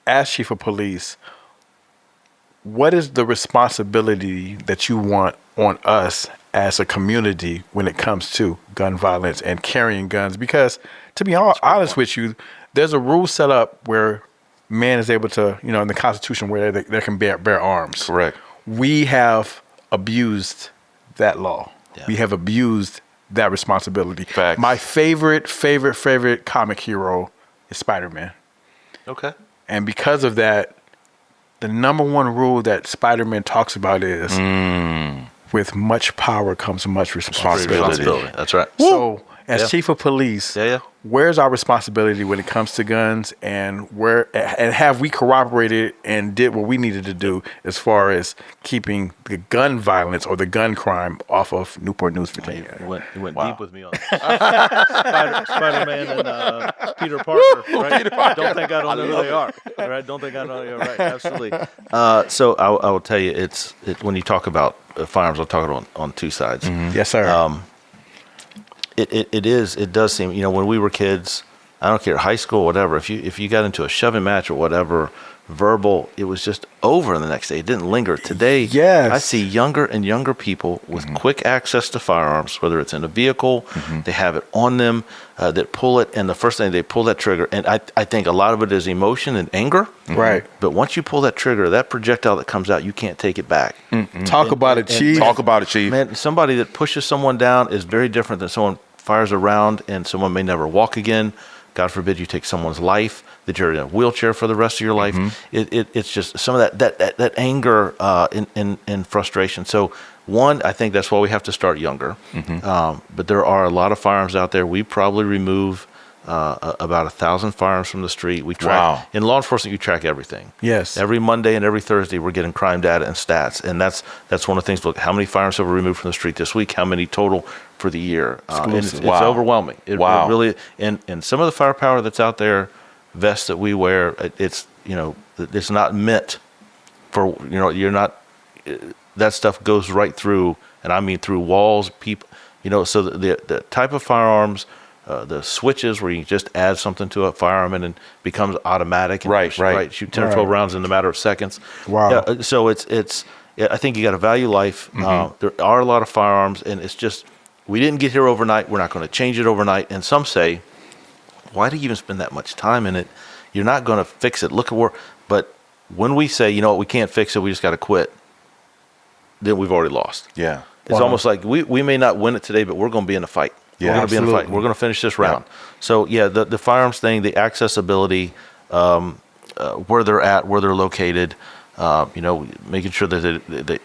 As chief of police, what is the responsibility that you want on us as a community when it comes to gun violence and carrying guns? Because to be honest with you, there's a rule set up where man is able to, in the Constitution, where they can bear arms. Correct. We have abused that law. Yeah. We have abused that responsibility. Facts. My favorite comic hero is Spider-Man. Okay. And because of that, the number one rule that Spider-Man talks about is with much power comes much responsibility. That's right. So, as Yeah. chief of police, Yeah. where's our responsibility when it comes to guns, and have we corroborated and did what we needed to do as far as keeping the gun violence or the gun crime off of Newport News, Virginia? You went deep with me on that. Spider-Man and Peter Parker, right? Don't think I don't know who they are, right? Don't think I know. You're right. Absolutely. So I will tell you, it's when you talk about firearms, I'll talk it on two sides. Yes, sir. It does seem, when we were kids, I don't care, high school, whatever, if you got into a shoving match or whatever, verbal, it was just over the next day. It didn't linger. Today, Yes. I see younger and younger people with quick access to firearms, whether it's in a vehicle, they have it on them, that pull it, and the first thing they pull that trigger. And I think a lot of it is emotion and anger. Right. But once you pull that trigger, that projectile that comes out, you can't take it back. Talk about it, Chief. Talk about it, Chief. Man, somebody that pushes someone down is very different than someone fires around and someone may never walk again. God forbid you take someone's life, that you're in a wheelchair for the rest of your life. It's just some of that anger and frustration. So one, I think that's why we have to start younger. But there are a lot of firearms out there. We probably remove about 1,000 firearms from the street. We track, Wow. in law enforcement, you track everything. Yes. Every Monday and every Thursday, we're getting crime data and stats, and that's one of the things. Look, how many firearms have we removed from the street this week? How many total for the year? And it's Wow. overwhelming. It really, and some of the firepower that's out there, vests that we wear, it's not meant for you're not. That stuff goes right through, and I mean through walls, people. So the type of firearms. The switches where you just add something to a firearm and it becomes automatic. And Right. Shoot 10 or 12 rounds in a matter of seconds. Wow. Yeah, so I think you got to value life. There are a lot of firearms, and it's just, we didn't get here overnight. We're not going to change it overnight. And some say, why do you even spend that much time in it? You're not going to fix it. Look at where, but when we say, we can't fix it, we just got to quit, then we've already lost. Yeah. It's almost like we may not win it today, but we're going to be in a fight. Yeah, we're going to be in a fight. absolutely. We're going to finish this round. So yeah, the firearms thing, the accessibility, where they're at, where they're located, making sure that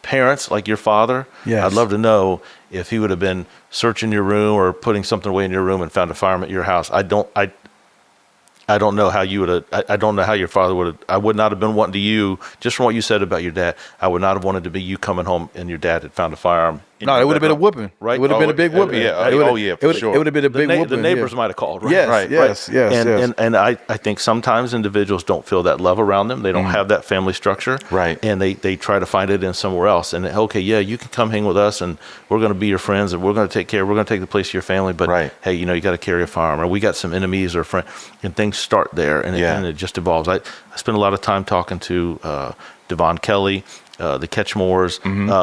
parents like your father, Yes. I'd love to know if he would have been searching your room or putting something away in your room and found a firearm at your house. I don't know how you would have. I don't know how your father would have. I would not have been wanting to you, just from what you said about your dad. I would not have wanted to be you coming home and your dad had found a firearm. No, it would have been a whooping. Right? It would have been a big whooping. yeah. It would've- Oh, yeah, for sure. It would have been a big whooping. The neighbors might have called, right? Yes, Right, yes, right. yes, and, yes. And I think sometimes individuals don't feel that love around them. They don't have that family structure. Right. And they try to find it in somewhere else. And okay, yeah, you can come hang with us and we're going to be your friends and we're going to take the place of your family. But Right. hey, you got to carry a firearm, or we got some enemies or friends, and things start there and, and it just evolves. I spend a lot of time talking to Devon Kelly, the Ketchmores,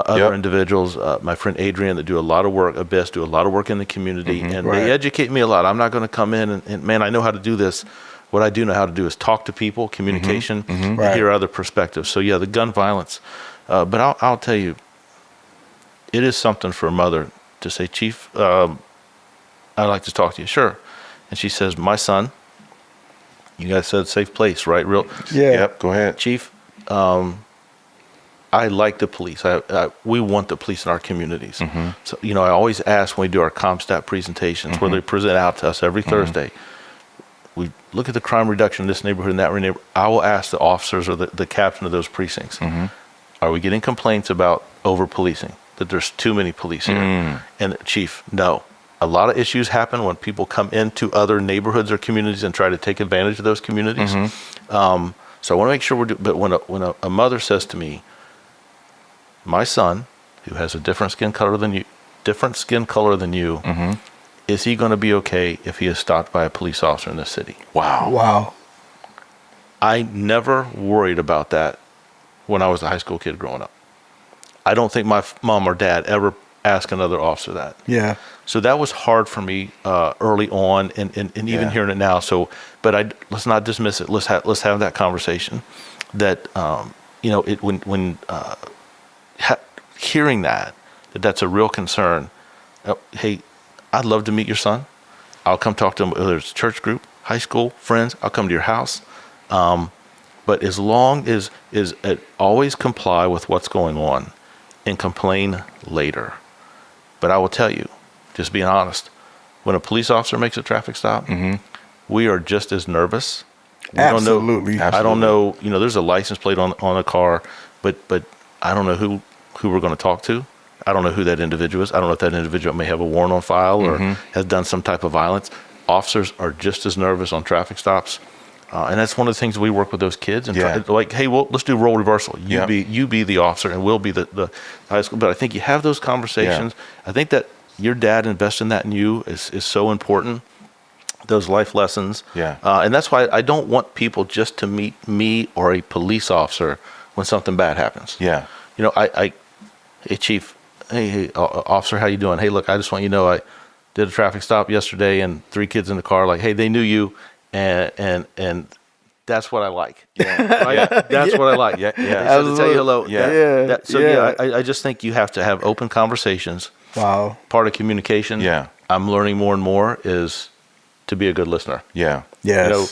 other individuals, my friend Adrian, that do a lot of work, Abyss, do a lot of work in the community, and Right. they educate me a lot. I'm not going to come in and man, I know how to do this. What I do know how to do is talk to people, communication, and Right. hear other perspectives. So yeah, the gun violence. But I'll tell you, it is something for a mother to say, Chief, I'd like to talk to you. Sure. And she says, my son, you guys said safe place, right? Yeah. Yep. Go ahead. Chief, I like the police. We want the police in our communities. So, I always ask when we do our CompStat presentations, where they present out to us every Thursday, we look at the crime reduction in this neighborhood and that neighborhood. I will ask the officers or the captain of those precincts, are we getting complaints about over-policing, that there's too many police here? And Chief, no. A lot of issues happen when people come into other neighborhoods or communities and try to take advantage of those communities. So I want to make sure we're doing, but when a mother says to me, my son, who has a different skin color than you, is he going to be okay if he is stopped by a police officer in this city? Wow. Wow. I never worried about that when I was a high school kid growing up. I don't think my mom or dad ever asked another officer that. Yeah. So that was hard for me early on, and even Yeah. hearing it now. So, but let's not dismiss it. Let's have that conversation. That hearing that's a real concern. Hey, I'd love to meet your son. I'll come talk to him, whether it's church group, high school, friends. I'll come to your house. But as long as always comply with what's going on and complain later. But I will tell you, just being honest, when a police officer makes a traffic stop, we are just as nervous. We Absolutely. Don't know, I don't know, there's a license plate on a car, but I don't know who we're going to talk to. I don't know who that individual is. I don't know if that individual may have a warrant on file or has done some type of violence. Officers are just as nervous on traffic stops. And that's one of the things we work with those kids and try, like, hey, well, let's do role reversal. You be the officer, and we'll be the high school. But I think you have those conversations. Yeah. I think that your dad investing that in you is so important. Those life lessons. Yeah. And that's why I don't want people just to meet me or a police officer when something bad happens. Yeah. Hey, Chief. Hey, officer, how you doing? Hey, look, I just want you to know I did a traffic stop yesterday, and 3 kids in the car. Like, hey, they knew you. And that's what I like. Yeah. Right? That's what I like. Yeah. To tell you hello. I just think you have to have open conversations. Wow. Part of communication. Yeah. I'm learning more and more is to be a good listener. Yeah. Yes.